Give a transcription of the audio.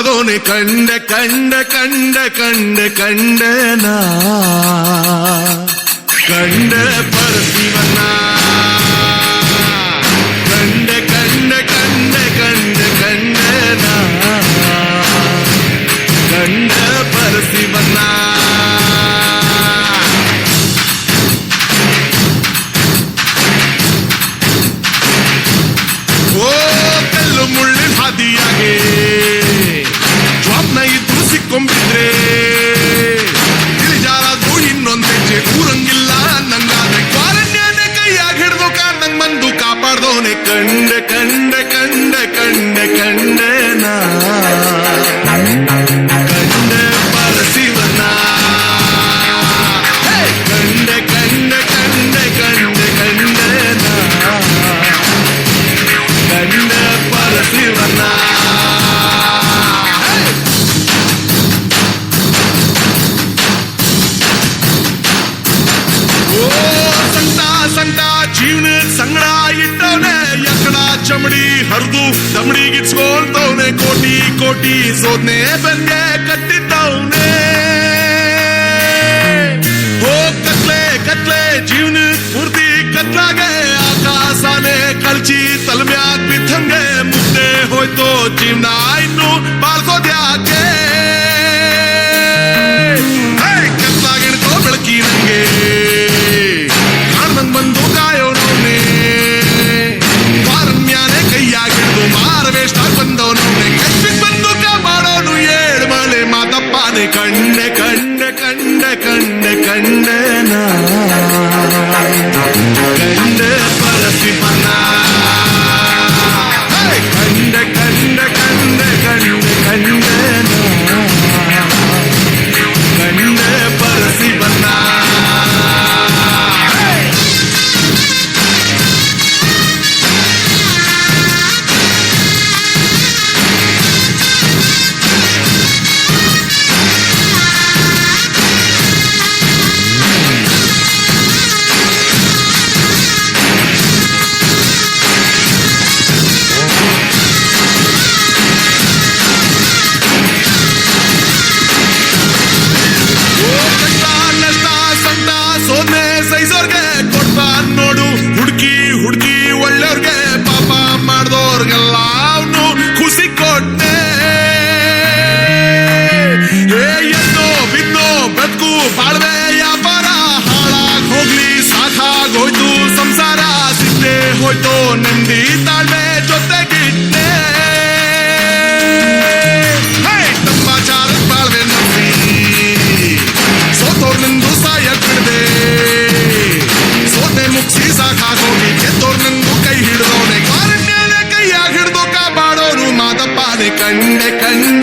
ಕಾಪಾಡ್ದೋನೆ ಕಂಡೆ ಕಂಡೆ ಕಂಡೆ ಕಂಡೆ ಕಂಡೆನ ಕಂಡೆ ಪರಶಿವನ ಕಂಡೆ ಕಂಡೆ ಕಂಡೆ ಕಂಡೆ ಕಂಡೆನ ಕಂಡೆ ಪರಶಿವನ ಮುಳ್ಳಿನ ಹಾದಿಯಾಗೆ ಜ್ವಾಬ್ನ ಇದ್ರು ಸಿಕ್ಕೊಂಬಿದ್ರೆ ಇಳಿಜಾರದು ಇನ್ನೊಂದ್ ಹೆಜ್ಜೆ ಊರಂಗಿಲ್ಲ ನಂಗಾದ್ರೆ ಕ್ವಾರಂಟೈನ್ ಕೈಯಾಗ ಹಿಡ್ದು ನಂಗ್ ಬಂದು ಕಾಪಾಡ್ದೋನೆ ಕಂಡೆ ಕಂಡೆ ಕಂಡೆ ಕಂಡೆ ಕಂಡೆನ ಕಂಡೆ ಪರಶಿವನ ಕಂಡೆ ಕಂಡೆ ಕಂಡೆ ಕಂಡೆ ಕಂಡೆನ ಕಂಡೆ ಪರಶಿವನ ಸಂಟ ಜೀವನದ ಸಂಗಡ ಇಟ್ಟವನೆ ಎಕ್ಕಡ ಚಮಡಿ ಹರಿದು ದಮಡಿಗಿಚ್ಕೊಳ್ತವನೆ ಕೋಟಿ ಕೋಟಿ ಸೋದ್ನೆ ಬೆನ್ಗೆ ಕಟ್ಟಿದ್ದವನೆ ಕತ್ಲೆ ಕತ್ಲೆ ಜೀವನದ ಪೂರ್ತಿ ಕತ್ಲಾಗೆ ಆಕಾಶನೇ ಕಳ್ಚಿ ತಲೆಮ್ಯಾಗ ಬಿದ್ದಂಗೆ ಮುದ್ದೆ ಹೋಯ್ತು ಜೀವನ ಇನ್ನು ಬಾಳ್ಕೋದ್ಯಾಕೆ ಕತ್ಲಾಗಿಡ್ಕೋ ಬೆಳಕಿ ನಂಗೆ ಕಾಣ್ದಂಗ್ ಬಂದು ಕಾಯೋನವ್ನೆ ವಾರನ್ಯಾನೆ ಕೈಯಾಗಿಡ್ದು ಮಾರವೇಷ್ಟಾಗ್ ಬಂದವನವ್ನೆ ಕಚ್ಚಿಗ್ ಬಂದು ಮಾಡೋನು ಏಳ್ ಮಳೆ ಮಾತಪ್ಪಾನೆ ಕಂಡೆ ಕಂಡೆ ಕಂಡೆ ಕಂಡೆ ಕಂಡೆನ ಕಂಡೆ ಪರಶಿವನ ಕಂಡೆ ಕಂಡೆ ಕಂಡೆ ಕಂಡೆ ಕಂಡೆನ ಕಂಡೆ ಪರಶಿವನ ಸೈಜೋರ್ಗೆ ಕೊಡ್ತಾನ್ ನೋಡು ಹುಡುಕಿ ಹುಡುಕಿ ಒಳ್ಳೆಯವ್ರಿಗೆ ಪಾಪ ಮಾಡ್ದೋರ್ಗೆಲ್ಲ ಅವನು ಖುಷಿ ಕೊಟ್ಟೆ ಎದ್ದೋ ಬಿದ್ದೋ ಬದುಕು ಬಾಳ್ವೆ ವ್ಯಾಪಾರ ಹಾಳಾಗ್ ಹೋಗ್ಲಿ ಸಾಕಾಗೋಯ್ತು ಸಂಸಾರ ಸಿದ್ದೆ ಹೋಯ್ತು ನೆಮ್ಮದಿ ತಾಳ್ಮೆ ಜೊತೆಗಿಟ್ಟೆ ತಂಬಾಚಾರದ ಬಾಳ್ವೆ ನಂಬಿ ಸೋತೋರ್ನಿಂದು ಸಾಯಕ್ ಬಿಡದೆ ಸೋತೆ ಮುಗಿಸಿ ಸಾಕಾಗೋಗಿ ಗೆದ್ದೋರ್ನಿಂದು ಕೈ ಹಿಡ್ದೋನೆ ಕ್ವಾರಂಟೈನ್ ಕೈಯಾಗ ಹಿಡ್ದು ಕಾಪಾಡೋನು ಮಾದಪ್ಪಾನೆ ಕಂಡೆ ಕಂಡೆ